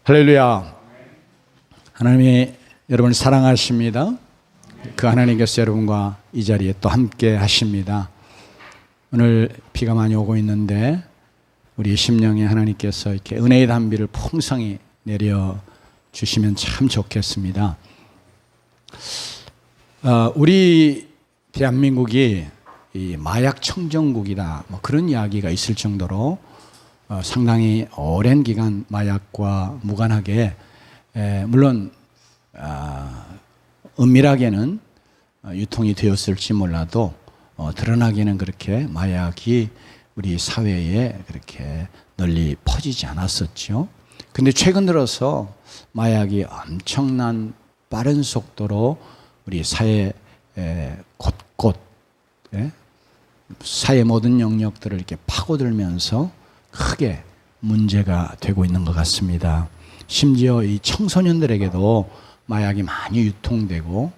할렐루야. 하나님이 여러분을 사랑하십니다. 그 하나님께서 여러분과 이 자리에 또 함께 하십니다. 오늘 비가 많이 오고 있는데 우리 심령에 하나님께서 이렇게 은혜의 단비를 풍성히 내려 주시면 참 좋겠습니다. 우리 대한민국이 이 마약 청정국이다, 뭐 그런 이야기가 있을 정도로 상당히 오랜 기간 마약과 무관하게, 물론 은밀하게는 유통이 되었을지 몰라도 드러나기는 그렇게 마약이 우리 사회에 그렇게 널리 퍼지지 않았었죠. 근데 최근 들어서 마약이 엄청난 빠른 속도로 우리 사회 곳곳, 사회 모든 영역들을 이렇게 파고들면서 크게 문제가 되고 있는 것 같습니다. 심지어 이 청소년들에게도 마약이 많이 유통되고,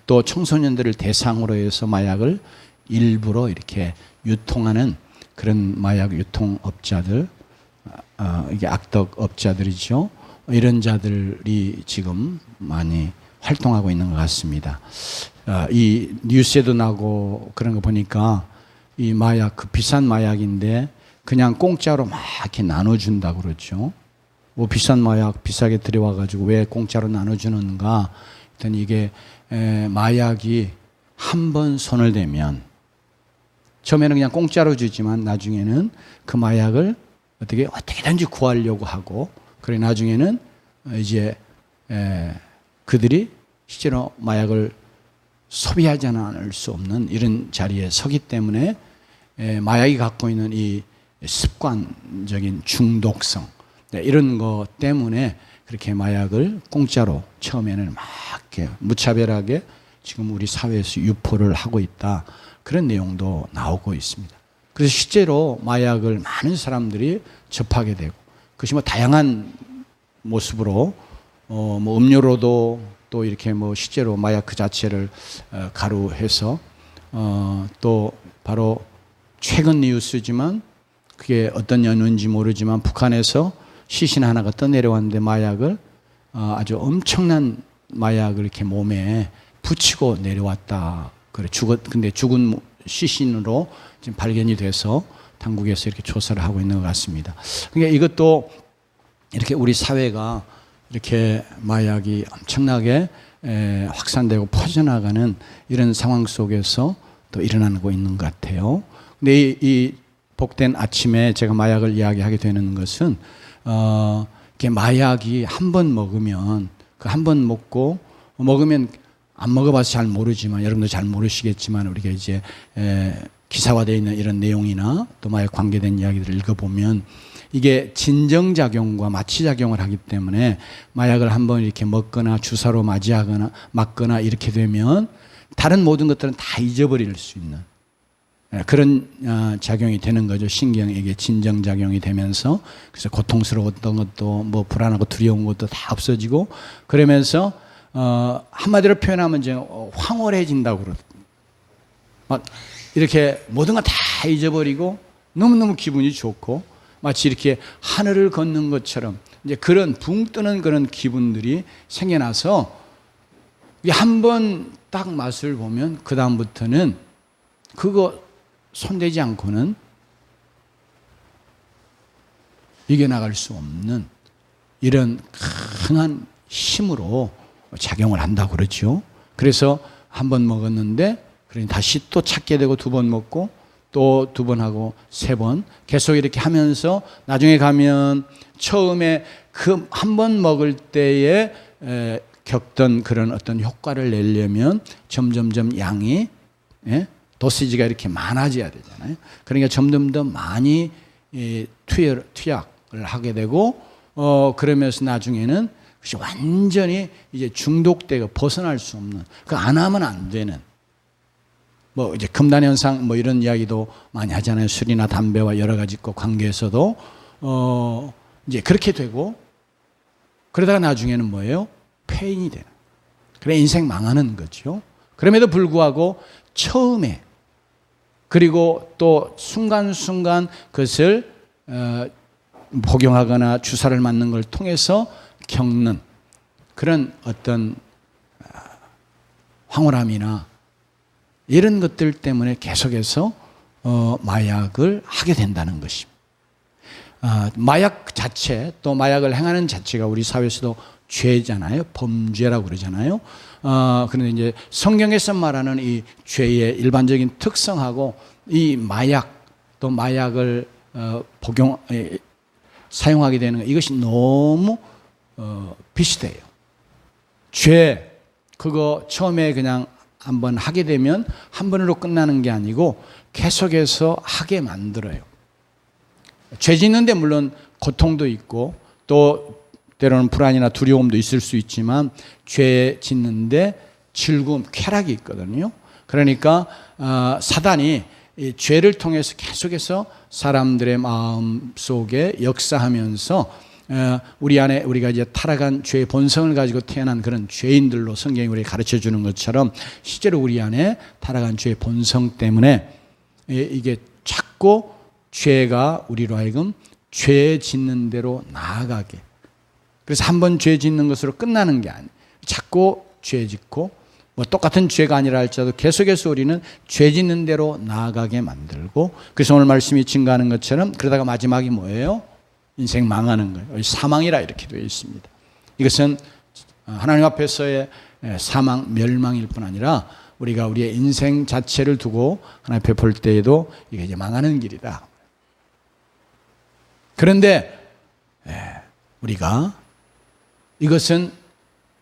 또 청소년들을 대상으로 해서 마약을 일부러 이렇게 유통하는 그런 마약 유통업자들, 이게 악덕업자들이죠. 이런 자들이 지금 많이 활동하고 있는 것 같습니다. 이 뉴스에도 나고 그런 거 보니까 이 마약, 그 비싼 마약인데 그냥 공짜로 막 이렇게 나눠준다고 그러죠. 뭐 비싼 마약 비싸게 들여와가지고 왜 공짜로 나눠주는가? 일단 이게 마약이 한 번 손을 대면, 처음에는 그냥 공짜로 주지만 나중에는 그 마약을 어떻게든지 구하려고 하고, 그래 나중에는 이제 그들이 실제로 마약을 소비하지 않을 수 없는 이런 자리에 서기 때문에 마약이 갖고 있는 이 습관적인 중독성, 이런 것 때문에 그렇게 마약을 공짜로 처음에는 막 이렇게 무차별하게 지금 우리 사회에서 유포를 하고 있다, 그런 내용도 나오고 있습니다. 그래서 실제로 마약을 많은 사람들이 접하게 되고, 그것이 뭐 다양한 모습으로 뭐 음료로도, 또 이렇게 뭐 실제로 마약 그 자체를 가루해서 또 바로 최근 뉴스지만 그게 어떤 연유인지 모르지만 북한에서 시신 하나가 떠내려왔는데 마약을 아주 엄청난 마약을 이렇게 몸에 붙이고 내려왔다. 그래 근데 죽은 시신으로 지금 발견이 돼서 당국에서 이렇게 조사를 하고 있는 것 같습니다. 그러니까 이것도 이렇게 우리 사회가 이렇게 마약이 엄청나게 확산되고 퍼져나가는 이런 상황 속에서 또 일어나고 있는 것 같아요. 근데 이 복된 아침에 제가 마약을 이야기하게 되는 것은 이렇게 마약이 한 번 먹으면, 그 한 번 먹으면 안 먹어봐서 잘 모르지만, 여러분도 잘 모르시겠지만 우리가 이제 기사화되어 있는 이런 내용이나 또 마약 관계된 이야기들을 읽어보면 이게 진정작용과 마취작용을 하기 때문에 마약을 한번 이렇게 먹거나 주사로 맞거나 이렇게 되면 다른 모든 것들은 다 잊어버릴 수 있는 그런 작용이 되는 거죠. 신경에게 진정작용이 되면서, 그래서 고통스러웠던 것도 뭐 불안하고 두려운 것도 다 없어지고, 그러면서 한마디로 표현하면 이제 황홀해진다고 그러더라고요. 막 이렇게 모든 거 다 잊어버리고 너무너무 기분이 좋고, 마치 이렇게 하늘을 걷는 것처럼 이제 그런 붕 뜨는 그런 기분들이 생겨나서, 한 번 딱 맛을 보면 그 다음부터는 그거 손대지 않고는 이겨나갈 수 없는 이런 강한 힘으로 작용을 한다고 그러죠. 그래서 한 번 먹었는데 다시 또 찾게 되고, 두 번 먹고 또 두 번 하고 세 번 계속 이렇게 하면서 나중에 가면 처음에 그 한 번 먹을 때에 겪던 그런 어떤 효과를 내려면 점점점 양이, 도시지가 이렇게 많아져야 되잖아요. 그러니까 점점 더 많이 투약을 하게 되고, 그러면서 나중에는 완전히 이제 중독되고 벗어날 수 없는, 그 안 하면 안 되는, 뭐 이제 금단 현상 뭐 이런 이야기도 많이 하잖아요. 술이나 담배와 여러 가지 것 관계에서도 이제 그렇게 되고, 그러다가 나중에는 뭐예요? 폐인이 되는. 그래 인생 망하는 거죠. 그럼에도 불구하고 처음에, 그리고 또 순간순간 그것을 복용하거나 주사를 맞는 걸 통해서 겪는 그런 어떤 황홀함이나 이런 것들 때문에 계속해서 마약을 하게 된다는 것입니다. 마약 자체, 또 마약을 행하는 자체가 우리 사회에서도 죄잖아요. 범죄라고 그러잖아요. 그런데 이제 성경에서 말하는 이 죄의 일반적인 특성하고 이 마약, 또 마약을 사용하게 되는 것, 이것이 너무 비슷해요. 죄, 그거 처음에 그냥 한번 하게 되면 한 번으로 끝나는 게 아니고 계속해서 하게 만들어요. 죄 짓는데 물론 고통도 있고 또 때로는 불안이나 두려움도 있을 수 있지만 죄 짓는데 즐거움, 쾌락이 있거든요. 그러니까 사단이 이 죄를 통해서 계속해서 사람들의 마음 속에 역사하면서 우리 안에 우리가 이제 타락한 죄의 본성을 가지고 태어난 그런 죄인들로 성경이 우리에게 가르쳐 주는 것처럼 실제로 우리 안에 타락한 죄의 본성 때문에 이게 자꾸 죄가 우리로 하여금 죄 짓는 대로 나아가게, 그래서 한 번 죄 짓는 것으로 끝나는 게 아니에요. 자꾸 죄 짓고 뭐 똑같은 죄가 아니라 할지라도 계속해서 우리는 죄 짓는 대로 나아가게 만들고, 그래서 오늘 말씀이 증가하는 것처럼 그러다가 마지막이 뭐예요? 인생 망하는 거예요. 사망이라 이렇게 되어 있습니다. 이것은 하나님 앞에서의 사망, 멸망일 뿐 아니라 우리가 우리의 인생 자체를 두고 하나님 앞에 볼 때에도 이게 이제 망하는 길이다. 그런데 우리가 이것은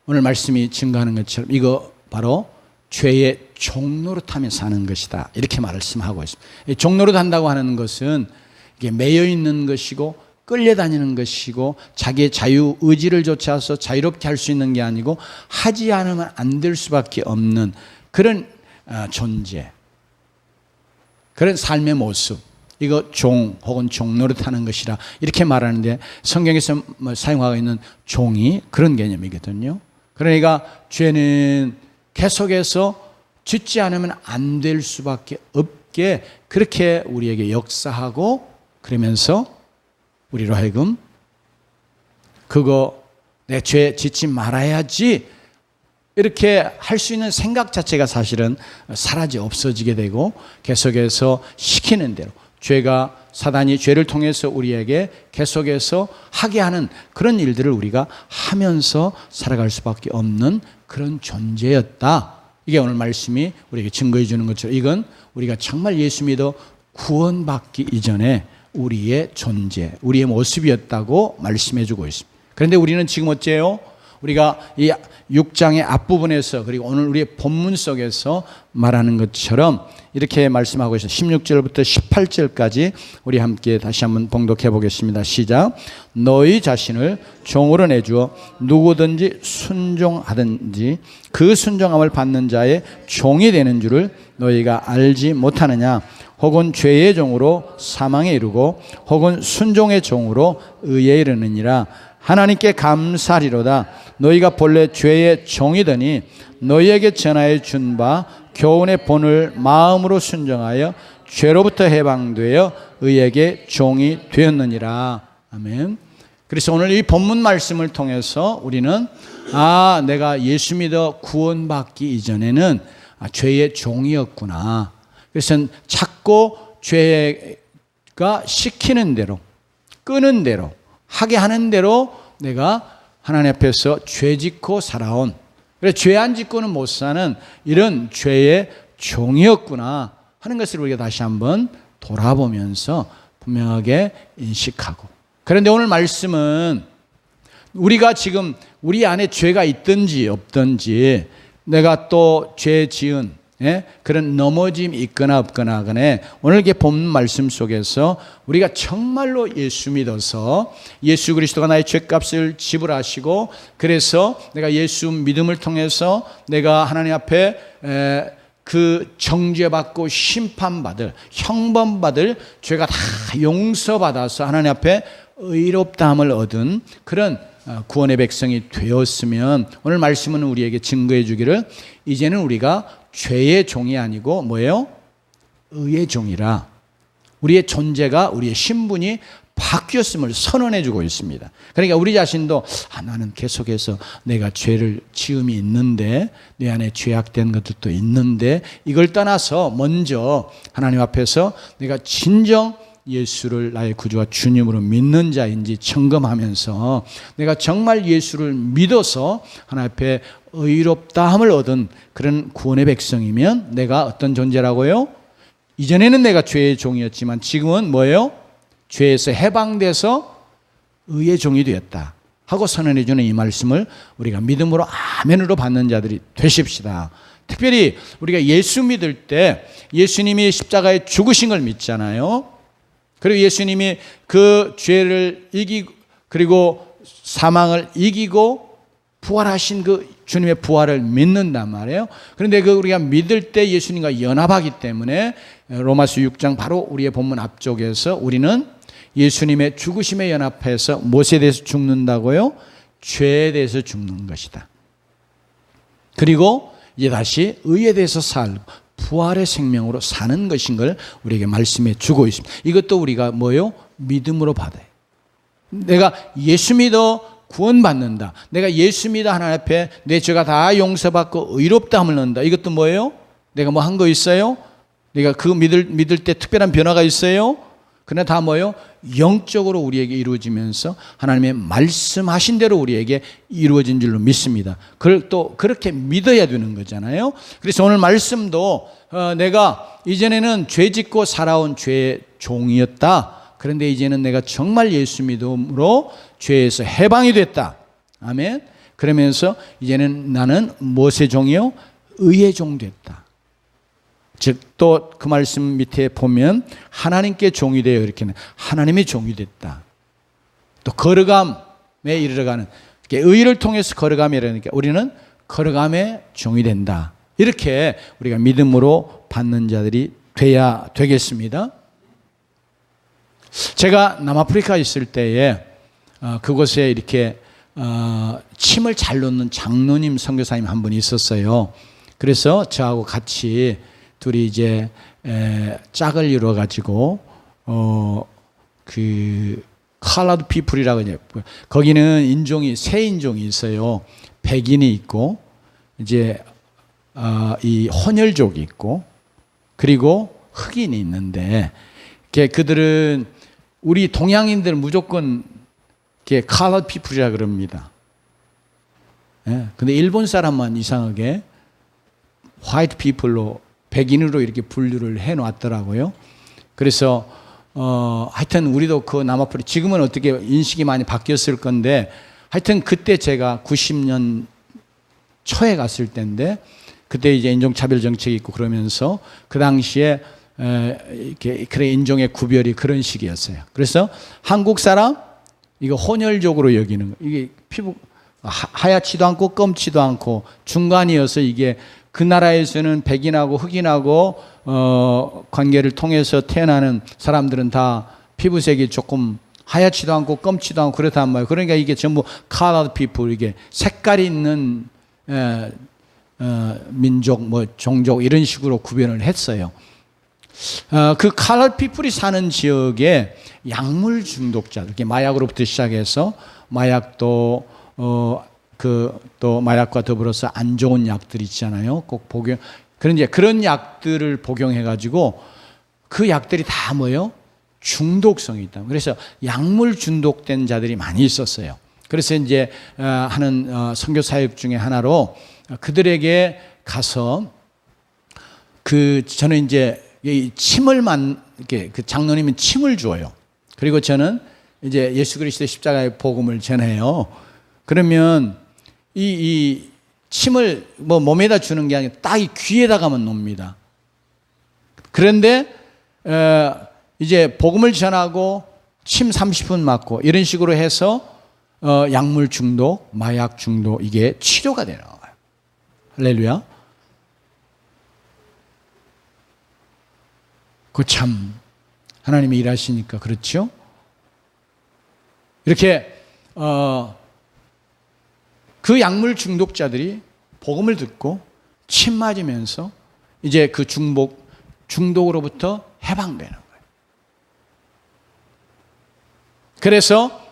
오늘 말씀이 증거하는 것처럼 이거 바로 죄의 종노릇하며 사는 것이다, 이렇게 말씀하고 있습니다. 종노릇 한다고 하는 것은 이게 매여 있는 것이고 끌려다니는 것이고 자기의 자유 의지를 좇아서 자유롭게 할 수 있는 게 아니고 하지 않으면 안 될 수밖에 없는 그런 존재, 그런 삶의 모습, 이거 종 혹은 종노릇하는 것이라 이렇게 말하는데 성경에서 사용하고 있는 종이 그런 개념이거든요. 그러니까 죄는 계속해서 짓지 않으면 안 될 수밖에 없게 그렇게 우리에게 역사하고, 그러면서 우리로 하여금 그거 내 죄 짓지 말아야지 이렇게 할 수 있는 생각 자체가 사실은 사라져 없어지게 되고 계속해서 시키는 대로 죄가, 사단이 죄를 통해서 우리에게 계속해서 하게 하는 그런 일들을 우리가 하면서 살아갈 수밖에 없는 그런 존재였다. 이게 오늘 말씀이 우리에게 증거해 주는 것처럼 이건 우리가 정말 예수 믿어 구원받기 이전에 우리의 존재, 우리의 모습이었다고 말씀해 주고 있습니다. 그런데 우리는 지금 어째요? 우리가 이 6장의 앞부분에서 그리고 오늘 우리의 본문 속에서 말하는 것처럼 이렇게 말씀하고 있어요. 16절부터 18절까지 우리 함께 다시 한번 봉독해 보겠습니다. 시작. 너희 자신을 종으로 내주어 누구든지 순종하든지 그 순종함을 받는 자의 종이 되는 줄을 너희가 알지 못하느냐? 혹은 죄의 종으로 사망에 이르고 혹은 순종의 종으로 의에 이르느니라. 하나님께 감사하리로다. 너희가 본래 죄의 종이더니 너희에게 전하여 준 바 교훈의 본을 마음으로 순종하여 죄로부터 해방되어 의에게 종이 되었느니라. 아멘. 그래서 오늘 이 본문 말씀을 통해서 우리는 내가 예수 믿어 구원받기 이전에는 죄의 종이었구나. 그래서 자꾸 죄가 시키는 대로, 끄는 대로, 하게 하는 대로 내가 하나님 앞에서 죄 짓고 살아온, 그래 죄 안 짓고는 못 사는 이런 죄의 종이었구나 하는 것을 우리가 다시 한번 돌아보면서 분명하게 인식하고, 그런데 오늘 말씀은 우리가 지금 우리 안에 죄가 있든지 없든지 내가 또 죄 지은 그런 넘어짐이 있거나 없거나 간에 오늘 이렇게 본문 말씀 속에서 우리가 정말로 예수 믿어서 예수 그리스도가 나의 죄값을 지불하시고 그래서 내가 예수 믿음을 통해서 내가 하나님 앞에 그 정죄받고 심판받을, 형벌받을 죄가 다 용서받아서 하나님 앞에 의롭다함을 얻은 그런 구원의 백성이 되었으면 오늘 말씀은 우리에게 증거해 주기를 이제는 우리가 죄의 종이 아니고 뭐예요? 의의 종이라. 우리의 존재가, 우리의 신분이 바뀌었음을 선언해 주고 있습니다. 그러니까 우리 자신도 나는 계속해서 내가 죄를 지음이 있는데 내 안에 죄악된 것들도 있는데 이걸 떠나서 먼저 하나님 앞에서 내가 진정 예수를 나의 구주와 주님으로 믿는 자인지 점검하면서 내가 정말 예수를 믿어서 하나님 앞에 의롭다함을 얻은 그런 구원의 백성이면 내가 어떤 존재라고요? 이전에는 내가 죄의 종이었지만 지금은 뭐예요? 죄에서 해방돼서 의의 종이 되었다 하고 선언해 주는 이 말씀을 우리가 믿음으로 아멘으로 받는 자들이 되십시다. 특별히 우리가 예수 믿을 때 예수님이 십자가에 죽으신 걸 믿잖아요. 그리고 예수님이 그 죄를 이기고 그리고 사망을 이기고 부활하신 그 주님의 부활을 믿는단 말이에요. 그런데 그 우리가 믿을 때 예수님과 연합하기 때문에 로마서 6장 바로 우리의 본문 앞쪽에서 우리는 예수님의 죽으심에 연합해서 무엇에 대해서 죽는다고요? 죄에 대해서 죽는 것이다. 그리고 이제 다시 의에 대해서 살고 부활의 생명으로 사는 것인 걸 우리에게 말씀해 주고 있습니다. 이것도 우리가 뭐요? 믿음으로 받아요. 내가 예수 믿어 구원받는다. 내가 예수 믿어 하나님 앞에 내 죄가 다 용서받고 의롭다함을 얻는다. 이것도 뭐예요? 내가 뭐 한 거 있어요? 내가 그 믿을 때 특별한 변화가 있어요? 그러나 다 뭐예요? 영적으로 우리에게 이루어지면서 하나님의 말씀하신 대로 우리에게 이루어진 줄로 믿습니다. 그걸 또 그렇게 믿어야 되는 거잖아요. 그래서 오늘 말씀도 내가 이전에는 죄 짓고 살아온 죄의 종이었다. 그런데 이제는 내가 정말 예수 믿음으로 죄에서 해방이 됐다. 아멘. 그러면서 이제는 나는 무엇의 종이요? 의의 종 됐다. 즉 또 그 말씀 밑에 보면 하나님께 종이 되어 이렇게 하나님의 종이 됐다. 또 거룩함에 이르러가는 의를 통해서 거룩함이 이르니까 우리는 거룩함의 종이 된다. 이렇게 우리가 믿음으로 받는 자들이 돼야 되겠습니다. 제가 남아프리카 있을 때에 그곳에 이렇게 침을 잘 놓는 장로님 선교사님 한 분이 있었어요. 그래서 저하고 같이 둘이 이제 짝을 이루어 가지고 그 컬러드 피플이라고 이제 거기는 인종이 세 인종이 있어요. 백인이 있고 이제 이 혼혈족이 있고 그리고 흑인이 있는데 그들은 우리 동양인들 무조건 컬러드 피플이라 그럽니다. 근데 일본 사람만 이상하게 화이트 피플로 백인으로 이렇게 분류를 해놨더라고요. 그래서 하여튼 우리도 그 남아프리카 지금은 어떻게 인식이 많이 바뀌었을 건데 하여튼 그때 제가 90년 초에 갔을 때인데 그때 이제 인종차별 정책이 있고 그러면서 그 당시에 이렇게 그래 인종의 구별이 그런 식이었어요. 그래서 한국 사람 이거 혼혈적으로 여기는 거. 이게 피부 하얗지도 않고 검지도 않고 중간이어서 이게 그 나라에서는 백인하고 흑인하고 관계를 통해서 태어나는 사람들은 다 피부색이 조금 하얗지도 않고 검지도 않고 그렇단 말이에요. 그러니까 이게 전부 colored people 이게 색깔이 있는 민족 뭐 종족 이런 식으로 구별을 했어요. 그 colored people이 사는 지역에 약물 중독자들, 마약으로부터 시작해서 마약도 또 마약과 더불어서 안 좋은 약들 있잖아요. 꼭 복용 그런 약들을 복용해 가지고 그 약들이 다 뭐예요? 중독성이 있다. 그래서 약물 중독된 자들이 많이 있었어요. 그래서 이제 하는 선교 사역 중에 하나로 그들에게 가서 저는 이제 침을 이렇게 그 장로님은 침을 주어요. 그리고 저는 이제 예수 그리스도의 십자가의 복음을 전해요. 그러면 이 침을 뭐 몸에다 주는 게 아니라 딱 이 귀에다가만 놓습니다. 그런데 이제 복음을 전하고 침 30분 맞고 이런 식으로 해서 약물 중독, 마약 중독 이게 치료가 되는 거예요. 할렐루야. 그 참 하나님이 일하시니까 그렇죠. 이렇게 그 약물 중독자들이 복음을 듣고 침 맞으면서 이제 그 중독으로부터 해방되는 거예요. 그래서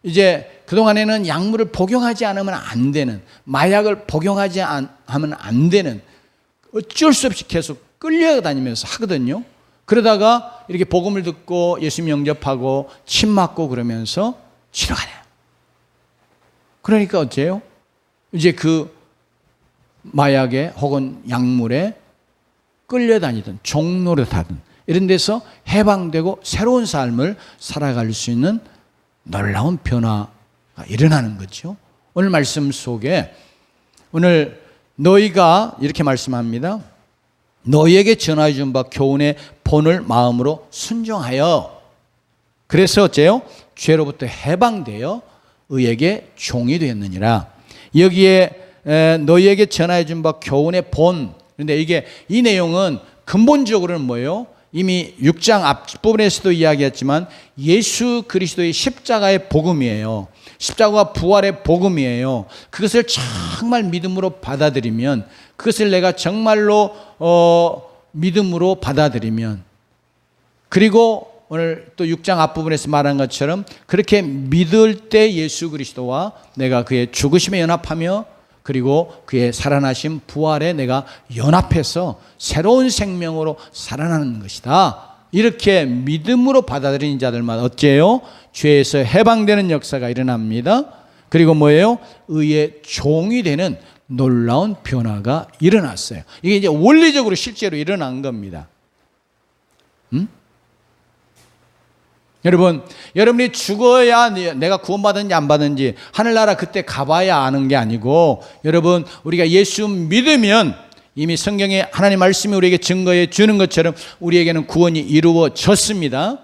이제 그동안에는 약물을 복용하지 않으면 안 되는, 마약을 복용하지 하면 안 되는, 어쩔 수 없이 계속 끌려다니면서 하거든요. 그러다가 이렇게 복음을 듣고 예수님 영접하고 침 맞고 그러면서 치료가 돼요. 그러니까 어째요? 이제 그 마약에 혹은 약물에 끌려다니든 종노릇하든 이런 데서 해방되고 새로운 삶을 살아갈 수 있는 놀라운 변화가 일어나는 거죠. 오늘 말씀 속에 오늘 너희가 이렇게 말씀합니다. 너희에게 전하여 준 바 교훈의 본을 마음으로 순종하여, 그래서 어째요? 죄로부터 해방되어 의에게 종이 되었느니라. 여기에 너희에게 전하여 준 바 교훈의 본, 그런데 이 내용은 근본적으로는 뭐예요? 이미 6장 앞부분에서도 이야기했지만 예수 그리스도의 십자가의 복음이에요. 십자가와 부활의 복음이에요. 그것을 정말 믿음으로 받아들이면, 그것을 내가 정말로 믿음으로 받아들이면, 그리고 오늘 또 6장 앞부분에서 말한 것처럼 그렇게 믿을 때 예수 그리스도와 내가 그의 죽으심에 연합하며 그리고 그의 살아나심 부활에 내가 연합해서 새로운 생명으로 살아나는 것이다. 이렇게 믿음으로 받아들이는 자들만 어째요? 죄에서 해방되는 역사가 일어납니다. 그리고 뭐예요? 의의 종이 되는 놀라운 변화가 일어났어요. 이게 이제 원리적으로 실제로 일어난 겁니다. 여러분, 여러분이 죽어야 내가 구원받은지 안 받은지 하늘나라 그때 가봐야 아는 게 아니고, 여러분 우리가 예수 믿으면 이미 성경에 하나님 말씀이 우리에게 증거해 주는 것처럼 우리에게는 구원이 이루어졌습니다.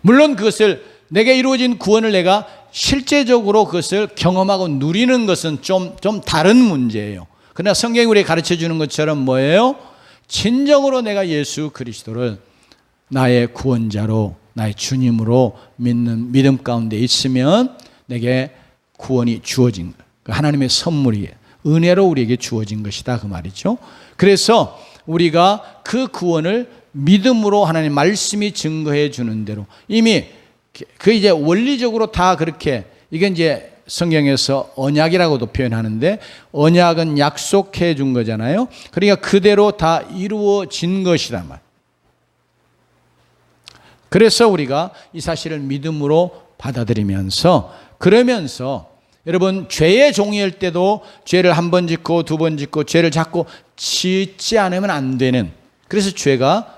물론 그것을 내게 이루어진 구원을 내가 실제적으로 그것을 경험하고 누리는 것은 좀 다른 문제예요. 그러나 성경이 우리에게 가르쳐 주는 것처럼 뭐예요? 진정으로 내가 예수 그리스도를 나의 구원자로, 나의 주님으로 믿는 믿음 가운데 있으면 내게 구원이 주어진 거예요. 하나님의 선물이 은혜로 우리에게 주어진 것이다, 그 말이죠. 그래서 우리가 그 구원을 믿음으로 하나님 말씀이 증거해 주는 대로 이미 그 이제 원리적으로 다 그렇게, 이게 이제 성경에서 언약이라고도 표현하는데 언약은 약속해 준 거잖아요. 그러니까 그대로 다 이루어진 것이란 말. 그래서 우리가 이 사실을 믿음으로 받아들이면서, 그러면서 여러분 죄의 종일 때도 죄를 한 번 짓고 두 번 짓고 죄를 자꾸 짓지 않으면 안 되는, 그래서 죄가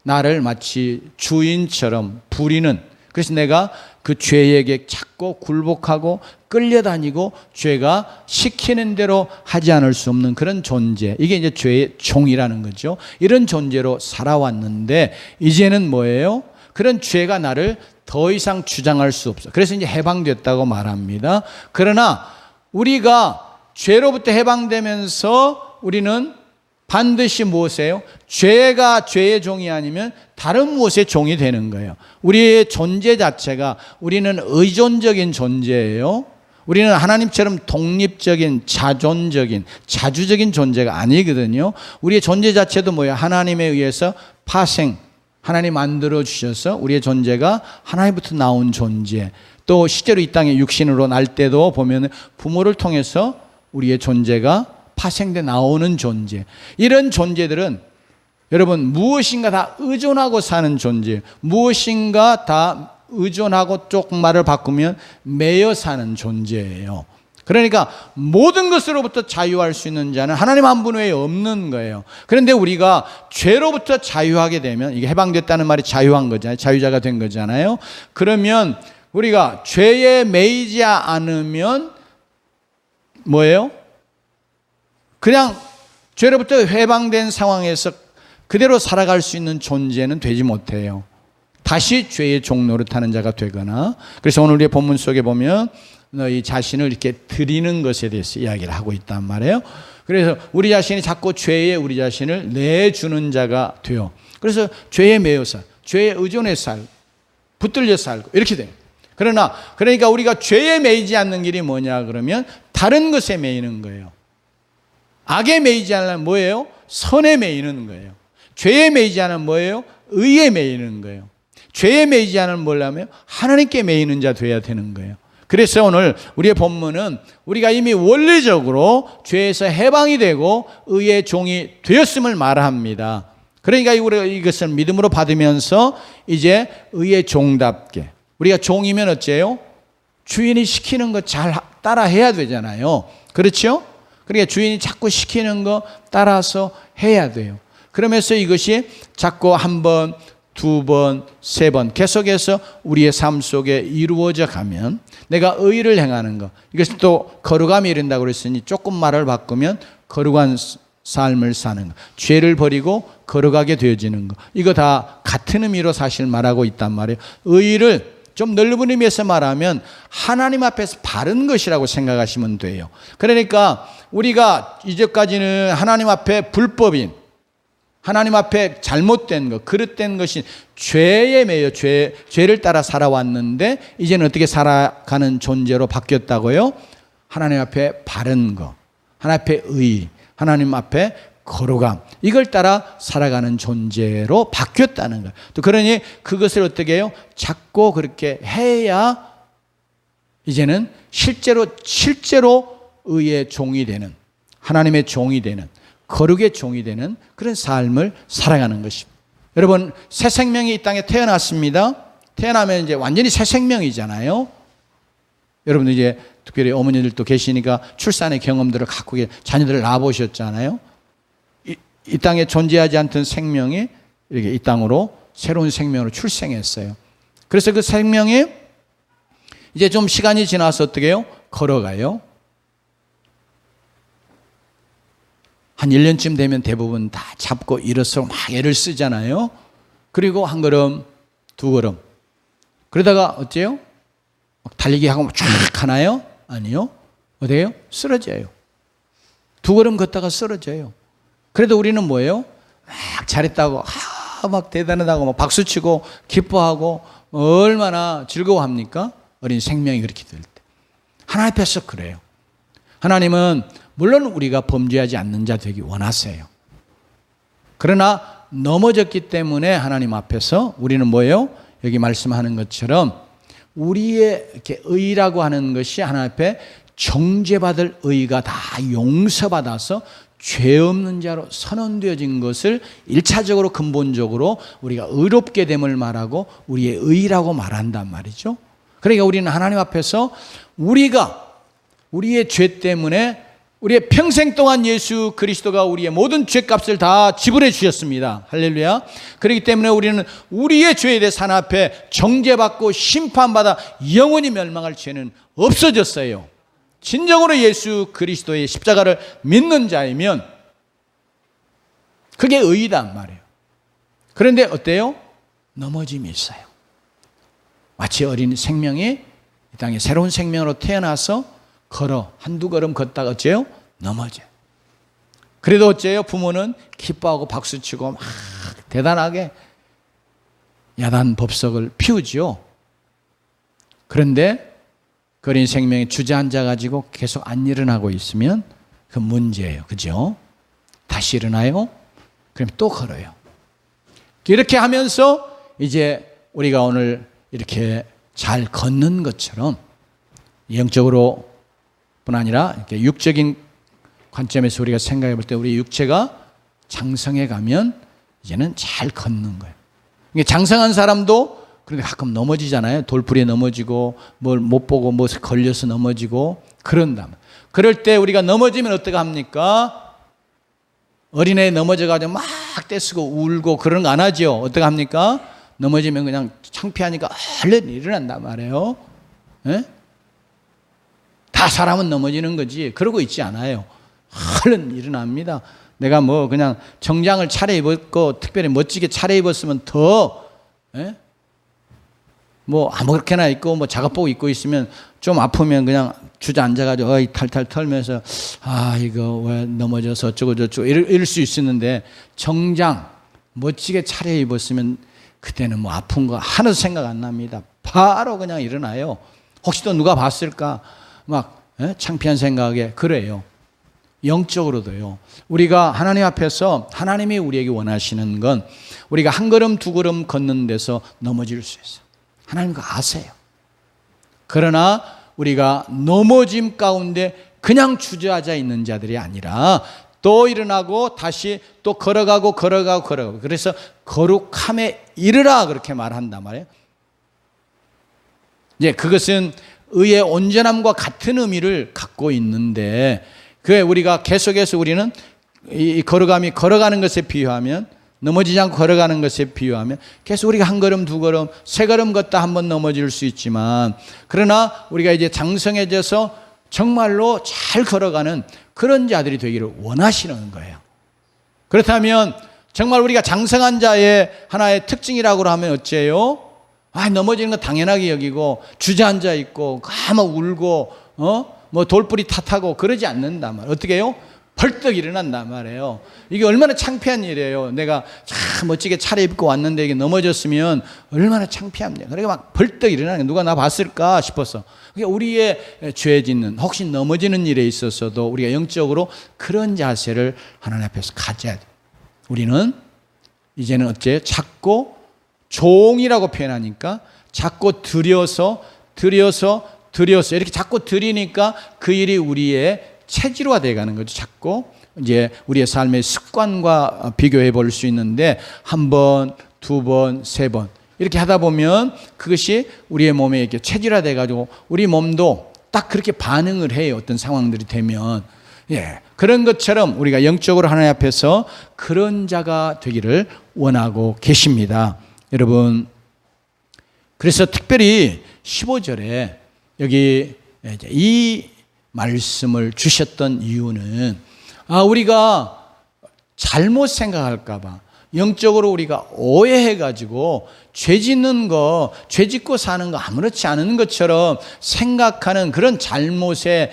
나를 마치 주인처럼 부리는, 그래서 내가 그 죄에게 자꾸 굴복하고 끌려다니고 죄가 시키는 대로 하지 않을 수 없는 그런 존재, 이게 이제 죄의 종이라는 거죠. 이런 존재로 살아왔는데 이제는 뭐예요? 그런 죄가 나를 더 이상 주장할 수 없어. 그래서 이제 해방됐다고 말합니다. 그러나 우리가 죄로부터 해방되면서 우리는 반드시 무엇이에요? 죄가 죄의 종이 아니면 다른 무엇의 종이 되는 거예요. 우리의 존재 자체가, 우리는 의존적인 존재예요. 우리는 하나님처럼 독립적인, 자존적인, 자주적인 존재가 아니거든요. 우리의 존재 자체도 뭐예요? 하나님에 의해서 파생, 하나님 만들어 주셔서 우리의 존재가 하나님부터 나온 존재. 또 실제로 이 땅에 육신으로 날 때도 보면 부모를 통해서 우리의 존재가 파생돼 나오는 존재. 이런 존재들은 여러분 무엇인가 다 의존하고 사는 존재, 무엇인가 다 의존하고 조금 말을 바꾸면 매여 사는 존재예요. 그러니까 모든 것으로부터 자유할 수 있는 자는 하나님 한 분 외에 없는 거예요. 그런데 우리가 죄로부터 자유하게 되면, 이게 해방됐다는 말이 자유한 거잖아요. 자유자가 된 거잖아요. 그러면 우리가 죄에 매이지 않으면 뭐예요? 그냥 죄로부터 해방된 상황에서 그대로 살아갈 수 있는 존재는 되지 못해요. 다시 죄의 종노릇하는 자가 되거나. 그래서 오늘 우리의 본문 속에 보면 너희 자신을 이렇게 드리는 것에 대해서 이야기를 하고 있단 말이에요. 그래서 우리 자신이 자꾸 죄에 우리 자신을 내주는 자가 돼요. 그래서 죄에 매여 살, 죄에 의존해 살, 붙들려 살고 이렇게 돼요. 그러니까 우리가 죄에 매이지 않는 길이 뭐냐 그러면 다른 것에 매이는 거예요. 악에 매이지 않으면 뭐예요? 선에 매이는 거예요. 죄에 매이지 않으면 뭐예요? 의에 매이는 거예요. 죄에 매이지 않은 뭐라면 하나님께 매이는 자 되어야 되는 거예요. 그래서 오늘 우리의 본문은 우리가 이미 원리적으로 죄에서 해방이 되고 의의 종이 되었음을 말합니다. 그러니까 우리가 이것을 믿음으로 받으면서 이제 의의 종답게, 우리가 종이면 어째요? 주인이 시키는 거 잘 따라 해야 되잖아요. 그렇죠? 그러니까 주인이 자꾸 시키는 거 따라서 해야 돼요. 그러면서 이것이 자꾸 한 번, 두 번, 세 번 계속해서 우리의 삶 속에 이루어져 가면 내가 의를 행하는 것, 이것이 또 거룩함이 이른다고 그랬으니 조금 말을 바꾸면 거룩한 삶을 사는 것, 죄를 버리고 거룩하게 되어지는 것, 이거 다 같은 의미로 사실 말하고 있단 말이에요. 의를 좀 넓은 의미에서 말하면 하나님 앞에서 바른 것이라고 생각하시면 돼요. 그러니까 우리가 이제까지는 하나님 앞에 불법인, 하나님 앞에 잘못된 것, 그릇된 것이 죄에 매여 죄를 따라 살아왔는데 이제는 어떻게 살아가는 존재로 바뀌었다고요? 하나님 앞에 바른 것, 하나님 앞에 의, 하나님 앞에 거룩함, 이걸 따라 살아가는 존재로 바뀌었다는 거예요. 또 그러니 그것을 어떻게 해요? 자꾸 그렇게 해야 이제는 실제로 의의 종이 되는, 하나님의 종이 되는, 거룩의 종이 되는 그런 삶을 살아가는 것입니다. 여러분, 새 생명이 이 땅에 태어났습니다. 태어나면 이제 완전히 새 생명이잖아요. 여러분들 이제 특별히 어머니들도 계시니까 출산의 경험들을 갖고 자녀들을 낳아보셨잖아요. 이 땅에 존재하지 않던 생명이 이렇게 이 땅으로 새로운 생명으로 출생했어요. 그래서 그 생명이 이제 좀 시간이 지나서 어떻게 해요? 걸어가요. 한 1년쯤 되면 대부분 다 잡고 일어서 막 애를 쓰잖아요. 그리고 한 걸음, 두 걸음. 그러다가 어째요? 막 달리기 하고 쫙 하나요? 아니요. 어때요? 쓰러져요. 두 걸음 걷다가 쓰러져요. 그래도 우리는 뭐예요? 막 잘했다고, 막 대단하다고 막 박수치고 기뻐하고 얼마나 즐거워합니까? 어린 생명이 그렇게 될 때. 하나님 앞에서 그래요. 하나님은 물론 우리가 범죄하지 않는 자 되기 원하세요. 그러나 넘어졌기 때문에 하나님 앞에서 우리는 뭐예요? 여기 말씀하는 것처럼 우리의 이렇게 의라고 하는 것이 하나님 앞에 정죄받을 의가 다 용서받아서 죄 없는 자로 선언되어진 것을 1차적으로 근본적으로 우리가 의롭게 됨을 말하고 우리의 의라고 말한단 말이죠. 그러니까 우리는 하나님 앞에서 우리가 우리의 죄 때문에 우리의 평생 동안 예수 그리스도가 우리의 모든 죄값을 다 지불해 주셨습니다. 할렐루야. 그렇기 때문에 우리는 우리의 죄에 대해서 하나님 앞에 정죄받고 심판받아 영원히 멸망할 죄는 없어졌어요. 진정으로 예수 그리스도의 십자가를 믿는 자이면 그게 의이단 말이에요. 그런데 어때요? 넘어짐이 있어요. 마치 어린 생명이 이 땅에 새로운 생명으로 태어나서 걸어 한두 걸음 걷다가 어째요? 넘어져요. 그래도 어째요? 부모는 기뻐하고 박수치고 막 대단하게 야단 법석을 피우죠. 그런데 그 어린 생명이 주저앉아가지고 계속 안 일어나고 있으면 그 문제예요. 그죠? 다시 일어나요? 그럼 또 걸어요. 이렇게 하면서 이제 우리가 오늘 이렇게 잘 걷는 것처럼 영적으로 뿐 아니라 이렇게 육적인 관점에서 우리가 생각해 볼 때 우리 육체가 장성해 가면 이제는 잘 걷는 거예요. 장성한 사람도 그런데 가끔 넘어지잖아요. 돌풀이에 넘어지고 뭘 못 보고 뭐 걸려서 넘어지고 그런다. 그럴 때 우리가 넘어지면 어떻게 합니까? 어린애 넘어져가지고 막 떼쓰고 울고 그런 거 안 하죠. 어떻게 합니까? 넘어지면 그냥 창피하니까 얼른 일어난단 말이에요. 에? 다 사람은 넘어지는 거지. 그러고 있지 않아요. 얼른 일어납니다. 내가 뭐 그냥 정장을 차려입었고 특별히 멋지게 차려입었으면 더 뭐 아무렇게나 입고 뭐 작업복 입고 있으면 좀 아프면 그냥 주저앉아가지고 어이 탈탈 털면서 아 이거 왜 넘어져서 어쩌고 저쩌고 이럴 수 있었는데 정장 멋지게 차려입었으면 그때는 뭐 아픈 거 하나도 생각 안 납니다. 바로 그냥 일어나요. 혹시 또 누가 봤을까 막 창피한 생각에 그래요. 영적으로도요. 우리가 하나님 앞에서 하나님이 우리에게 원하시는 건 우리가 한 걸음 두 걸음 걷는 데서 넘어질 수 있어요. 하나님 그거 아세요. 그러나 우리가 넘어짐 가운데 그냥 주저앉아 있는 자들이 아니라 또 일어나고 다시 또 걸어가고. 그래서 거룩함에 이르라 그렇게 말한단 말이에요. 이제 그것은 의의 온전함과 같은 의미를 갖고 있는데, 그게 우리가 계속해서 우리는 이 걸어감이 걸어가는 것에 비유하면, 넘어지지 않고 걸어가는 것에 비유하면 계속 우리가 한 걸음 두 걸음 세 걸음 걷다 한 번 넘어질 수 있지만, 그러나 우리가 이제 장성해져서 정말로 잘 걸어가는 그런 자들이 되기를 원하시는 거예요. 그렇다면 정말 우리가 장성한 자의 하나의 특징이라고 하면 어째요? 넘어지는 거 당연하게 여기고 주저앉아 있고 막 울고 뭐 돌뿌리 탓하고 그러지 않는단 말이에요. 어떻게 해요? 벌떡 일어난단 말이에요. 이게 얼마나 창피한 일이에요. 내가 참 멋지게 차려입고 왔는데 이게 넘어졌으면 얼마나 창피합니까? 그러니까 막 벌떡 일어나는 게 누가 나 봤을까 싶어서. 그러니까 우리의 죄 짓는, 혹시 넘어지는 일에 있어서도 우리가 영적으로 그런 자세를 하나님 앞에서 가져야 돼요. 우리는 이제는 어째 자꾸 종이라고 표현하니까 자꾸 들여서 이렇게 자꾸 들이니까 그 일이 우리의 체질화 되어 가는 거죠. 자꾸 이제 우리의 삶의 습관과 비교해 볼 수 있는데, 한 번, 두 번, 세 번 이렇게 하다 보면 그것이 우리의 몸에 이렇게 체질화 돼 가지고 우리 몸도 딱 그렇게 반응을 해요. 어떤 상황들이 되면. 그런 것처럼 우리가 영적으로 하나님 앞에서 그런 자가 되기를 원하고 계십니다. 여러분, 그래서 특별히 15절에 여기 이 말씀을 주셨던 이유는 우리가 잘못 생각할까 봐, 영적으로 우리가 오해해가지고 죄 짓는 거, 죄 짓고 사는 거 아무렇지 않은 것처럼 생각하는 그런 잘못에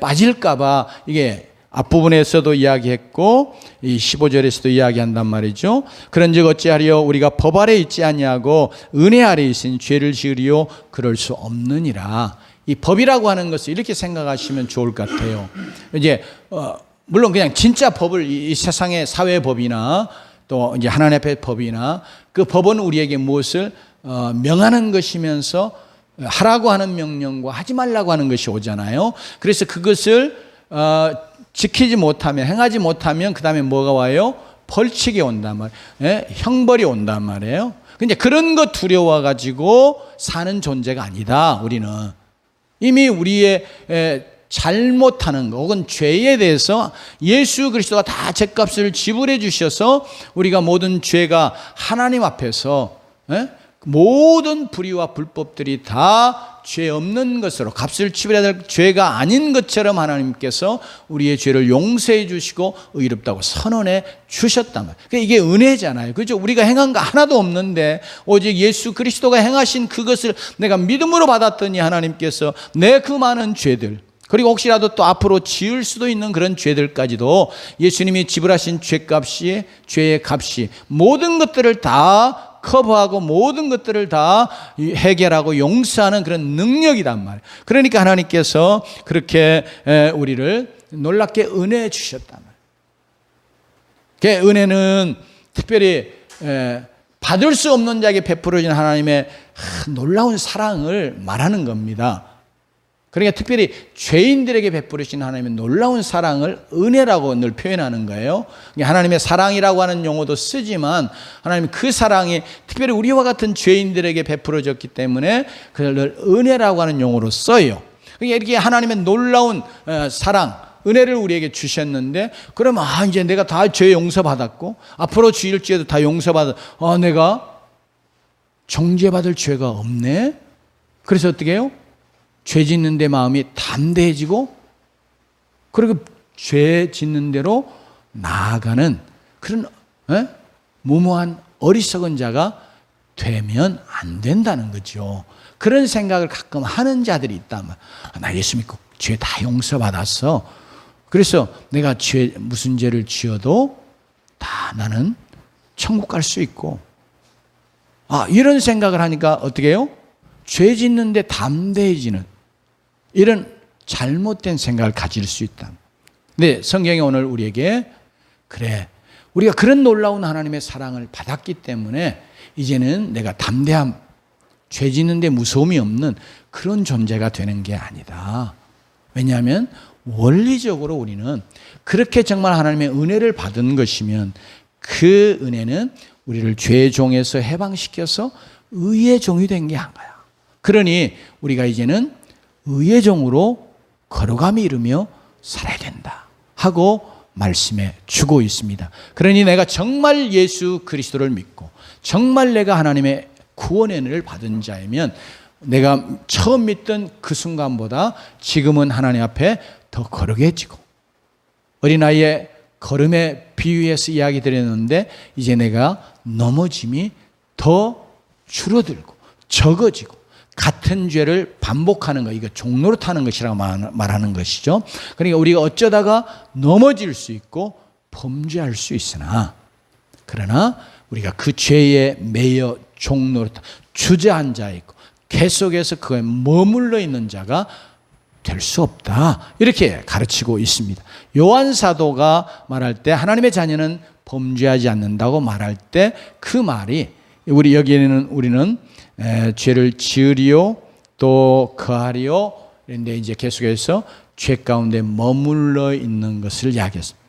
빠질까 봐 이게 앞부분에서도 이야기했고 이 15절에서도 이야기한단 말이죠. 그런즉 어찌하리요? 우리가 법 아래 있지 아니하고 은혜 아래 있으니 죄를 지으리요? 그럴 수 없느니라. 이 법이라고 하는 것을 이렇게 생각하시면 좋을 것 같아요. 이제 물론 그냥 진짜 법을, 이 세상의 사회법이나 또 이제 하나님 앞의 법이나, 그 법은 우리에게 무엇을 명하는 것이면서 하라고 하는 명령과 하지 말라고 하는 것이 오잖아요. 그래서 그것을 지키지 못하면, 행하지 못하면 그 다음에 뭐가 와요? 벌칙이 온단 말이에요. 형벌이 온단 말이에요. 근데 그런 거 두려워가지고 사는 존재가 아니다. 우리는 이미 우리의 잘못하는 거 혹은 죄에 대해서 예수 그리스도가 다 죄값을 지불해 주셔서 우리가 모든 죄가 하나님 앞에서 모든 불의와 불법들이 다 죄 없는 것으로 값을 지불해야 될 죄가 아닌 것처럼 하나님께서 우리의 죄를 용서해 주시고 의롭다고 선언해 주셨단 말이에요. 그러니까 이게 은혜잖아요. 그렇죠? 우리가 행한 거 하나도 없는데 오직 예수 그리스도가 행하신 그것을 내가 믿음으로 받았더니 하나님께서 내 그 많은 죄들, 그리고 혹시라도 또 앞으로 지을 수도 있는 그런 죄들까지도 예수님이 지불하신 죄값이, 죄의 값이 모든 것들을 다 커버하고 모든 것들을 다 해결하고 용서하는 그런 능력이단 말이에요. 그러니까 하나님께서 그렇게 우리를 놀랍게 은혜해 주셨단 말이에요. 그 은혜는 특별히 받을 수 없는 자에게 베풀어진 하나님의 놀라운 사랑을 말하는 겁니다. 그러니까 특별히 죄인들에게 베푸르신 하나님의 놀라운 사랑을 은혜라고 늘 표현하는 거예요. 하나님의 사랑이라고 하는 용어도 쓰지만 하나님 그 사랑이 특별히 우리와 같은 죄인들에게 베풀어졌기 때문에 그걸 늘 은혜라고 하는 용어로 써요. 그러니까 이렇게 하나님의 놀라운 사랑, 은혜를 우리에게 주셨는데, 그러면 이제 내가 다 죄 용서받았고 앞으로 지을지에도 다 용서받아, 내가 정죄받을 죄가 없네. 그래서 어떻게 해요? 죄 짓는 데 마음이 담대해지고, 그리고 죄 짓는 대로 나아가는 그런 무모한 어리석은 자가 되면 안 된다는 거죠. 그런 생각을 가끔 하는 자들이 있다면, 나 예수 믿고 죄 다 용서받았어. 그래서 내가 무슨 죄를 지어도 다 나는 천국 갈 수 있고, 이런 생각을 하니까 어떻게 해요? 죄 짓는데 담대해지는 이런 잘못된 생각을 가질 수 있다. 근데 성경이 오늘 우리에게 그래, 우리가 그런 놀라운 하나님의 사랑을 받았기 때문에 이제는 내가 담대함, 죄 짓는데 무서움이 없는 그런 존재가 되는 게 아니다. 왜냐하면 원리적으로 우리는 그렇게 정말 하나님의 은혜를 받은 것이면 그 은혜는 우리를 죄의 종에서 해방시켜서 의의 종이 된 게 한 거야. 그러니 우리가 이제는 의의 종으로 거룩함이 이르며 살아야 된다 하고 말씀해 주고 있습니다. 그러니 내가 정말 예수 그리스도를 믿고 정말 내가 하나님의 구원의 은혜를 받은 자이면 내가 처음 믿던 그 순간보다 지금은 하나님 앞에 더 거룩해지고, 어린아이의 걸음에 비유해서 이야기 드렸는데 이제 내가 넘어짐이 더 줄어들고 적어지고 같은 죄를 반복하는 것, 이거 종로로 타는 것이라고 말하는 것이죠. 그러니까 우리가 어쩌다가 넘어질 수 있고 범죄할 수 있으나, 그러나 우리가 그 죄에 매여 종로로 주저앉아 있고 계속해서 그거에 머물러 있는 자가 될 수 없다, 이렇게 가르치고 있습니다. 요한 사도가 말할 때 하나님의 자녀는 범죄하지 않는다고 말할 때 그 말이, 우리 여기에는 우리는 죄를 지으리요 또 거하리요, 그런데 이제 계속해서 죄 가운데 머물러 있는 것을 이야기했습니다.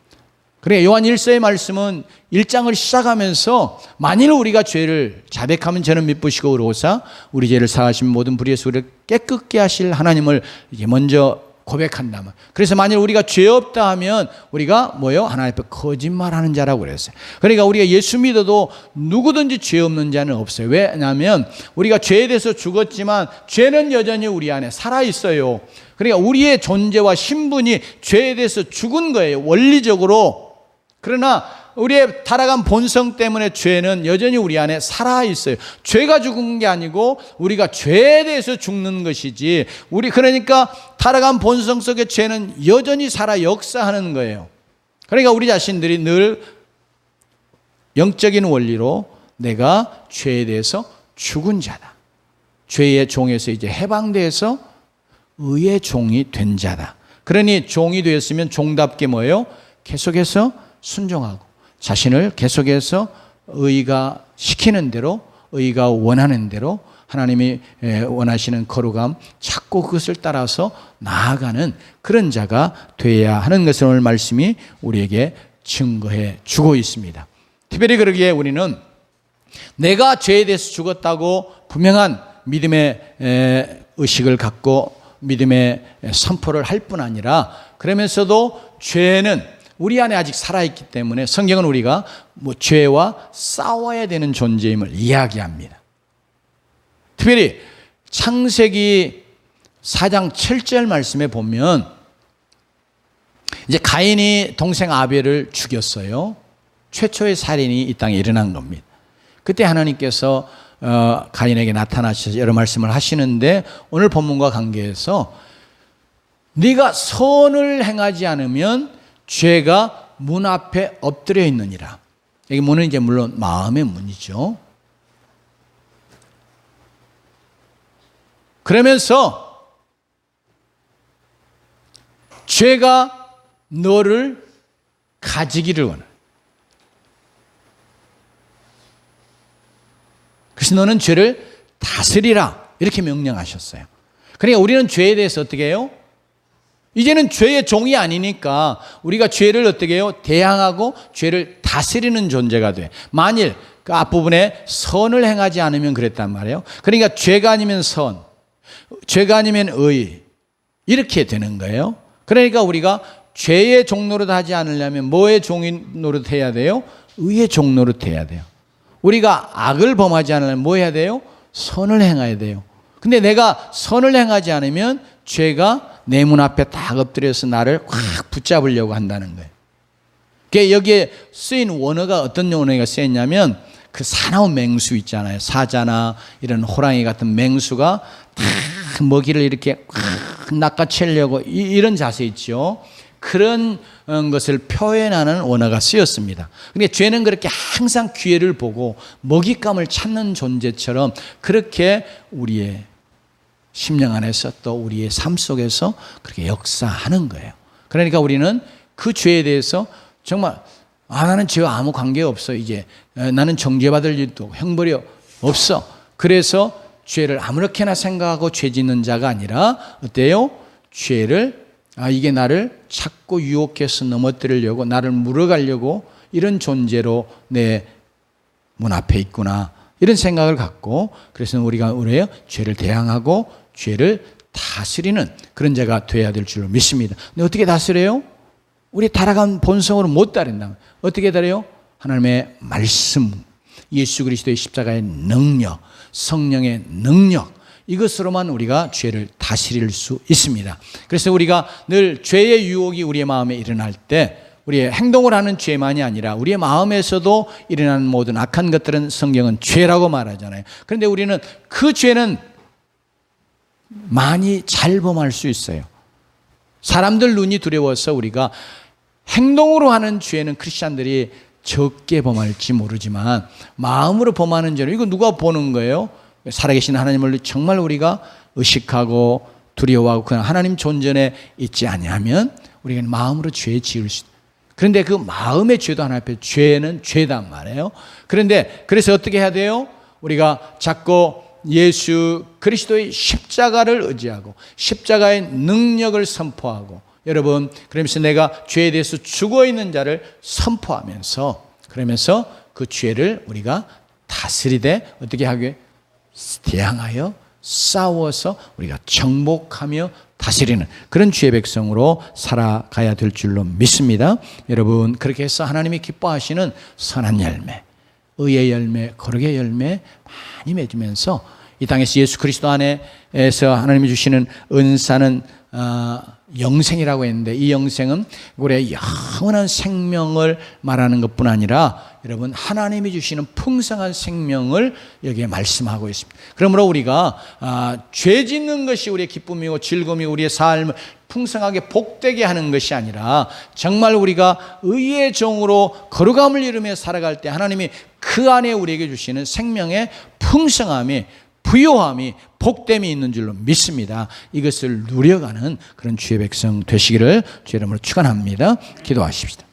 그러니까 요한 1서의 말씀은 1장을 시작하면서 만일 우리가 죄를 자백하면 저는 미쁘시고 의로우사 우리 죄를 사하신 모든 불의에서 우리를 깨끗게 하실 하나님을 이제 먼저 고백한다면, 그래서 만일 우리가 죄 없다 하면 우리가 뭐요? 하나님 앞에 거짓말하는 자라고 그랬어요. 그러니까 우리가 예수 믿어도 누구든지 죄 없는 자는 없어요. 왜냐하면 우리가 죄에 대해서 죽었지만 죄는 여전히 우리 안에 살아있어요. 그러니까 우리의 존재와 신분이 죄에 대해서 죽은 거예요, 원리적으로. 그러나 우리의 타락한 본성 때문에 죄는 여전히 우리 안에 살아있어요. 죄가 죽은 게 아니고 우리가 죄에 대해서 죽는 것이지, 그러니까 타락한 본성 속의 죄는 여전히 살아 역사하는 거예요. 그러니까 우리 자신들이 늘 영적인 원리로 내가 죄에 대해서 죽은 자다, 죄의 종에서 이제 해방돼서 의의 종이 된 자다. 그러니 종이 되었으면 종답게 뭐예요? 계속해서 순종하고 자신을 계속해서 의가 시키는 대로, 의가 원하는 대로 하나님이 원하시는 거룩함 찾고 그것을 따라서 나아가는 그런 자가 되어야 하는 것을 오늘 말씀이 우리에게 증거해 주고 있습니다. 특별히 그러기에 우리는 내가 죄에 대해서 죽었다고 분명한 믿음의 의식을 갖고 믿음의 선포를 할 뿐 아니라, 그러면서도 죄는 우리 안에 아직 살아있기 때문에 성경은 우리가 죄와 싸워야 되는 존재임을 이야기합니다. 특별히 창세기 4장 7절 말씀에 보면 이제 가인이 동생 아벨을 죽였어요. 최초의 살인이 이 땅에 일어난 겁니다. 그때 하나님께서 가인에게 나타나셔서 여러 말씀을 하시는데, 오늘 본문과 관계해서 네가 선을 행하지 않으면 죄가 문 앞에 엎드려 있느니라. 여기 문은 이제 물론 마음의 문이죠. 그러면서 죄가 너를 가지기를 원해. 그래서 너는 죄를 다스리라, 이렇게 명령하셨어요. 그러니까 우리는 죄에 대해서 어떻게 해요? 이제는 죄의 종이 아니니까 우리가 죄를 어떻게 해요? 대항하고 죄를 다스리는 존재가 돼. 만일 그 앞부분에 선을 행하지 않으면 그랬단 말이에요. 그러니까 죄가 아니면 선, 죄가 아니면 의, 이렇게 되는 거예요. 그러니까 우리가 죄의 종노릇 하지 않으려면 뭐의 종이 노릇해야 돼요? 의의 종노릇 해야 돼요. 우리가 악을 범하지 않으려면 뭐 해야 돼요? 선을 행해야 돼요. 근데 내가 선을 행하지 않으면 죄가 내 문 앞에 딱 엎드려서 나를 확 붙잡으려고 한다는 거예요. 그러니까 여기에 쓰인 원어가 어떤 원어가 쓰였냐면, 그 사나운 맹수 있잖아요. 사자나 이런 호랑이 같은 맹수가 다 먹이를 이렇게 확 낚아채려고 이런 자세 있죠. 그런 것을 표현하는 원어가 쓰였습니다. 그러니까 죄는 그렇게 항상 기회를 보고 먹잇감을 찾는 존재처럼 그렇게 우리의 심령 안에서 또 우리의 삶 속에서 그렇게 역사하는 거예요. 그러니까 우리는 그 죄에 대해서 정말 나는 죄와 아무 관계없어. 이제 나는 정죄받을 일도 형벌이 없어. 그래서 죄를 아무렇게나 생각하고 죄 짓는 자가 아니라 어때요? 죄를 이게 나를 자꾸 유혹해서 넘어뜨리려고 나를 물어가려고 이런 존재로 내 문 앞에 있구나 이런 생각을 갖고 그래서 우리가 죄를 대항하고 죄를 다스리는 그런 자가 되어야 될 줄로 믿습니다. 근데 어떻게 다스려요? 우리 타락한 본성으로 못 다룬다. 어떻게 다려요? 하나님의 말씀, 예수 그리스도의 십자가의 능력, 성령의 능력 이것으로만 우리가 죄를 다스릴 수 있습니다. 그래서 우리가 늘 죄의 유혹이 우리의 마음에 일어날 때 우리의 행동을 하는 죄만이 아니라 우리의 마음에서도 일어나는 모든 악한 것들은 성경은 죄라고 말하잖아요. 그런데 우리는 그 죄는 많이 잘 범할 수 있어요. 사람들 눈이 두려워서 우리가 행동으로 하는 죄는 크리스찬들이 적게 범할지 모르지만 마음으로 범하는 죄는 이거 누가 보는 거예요? 살아계신 하나님을 정말 우리가 의식하고 두려워하고 그냥 하나님 존전에 있지 아니하면 우리가 마음으로 죄 지을 수 있어요. 그런데 그 마음의 죄도 하나 앞에 죄는 죄단 말이에요. 그런데 그래서 어떻게 해야 돼요? 우리가 자꾸 예수 그리스도의 십자가를 의지하고 십자가의 능력을 선포하고 여러분 그러면서 내가 죄에 대해서 죽어있는 자를 선포하면서 그러면서 그 죄를 우리가 다스리되 어떻게 하게 대항하여 싸워서 우리가 정복하며 다스리는 그런 주의 백성으로 살아가야 될 줄로 믿습니다. 여러분 그렇게 해서 하나님이 기뻐하시는 선한 열매, 의의 열매, 거룩의 열매 많이 맺으면서 이 땅에서 예수 그리스도 안에서 하나님이 주시는 은사는 영생이라고 했는데 이 영생은 우리의 영원한 생명을 말하는 것뿐 아니라 여러분 하나님이 주시는 풍성한 생명을 여기에 말씀하고 있습니다. 그러므로 우리가 죄 짓는 것이 우리의 기쁨이고 즐거움이고 우리의 삶을 풍성하게 복되게 하는 것이 아니라 정말 우리가 의의 종으로 거룩함을 이루며 살아갈 때 하나님이 그 안에 우리에게 주시는 생명의 풍성함이 부요함이 복됨이 있는 줄로 믿습니다. 이것을 누려가는 그런 주의 백성 되시기를 주의 이름으로 축원합니다. 기도하십시다.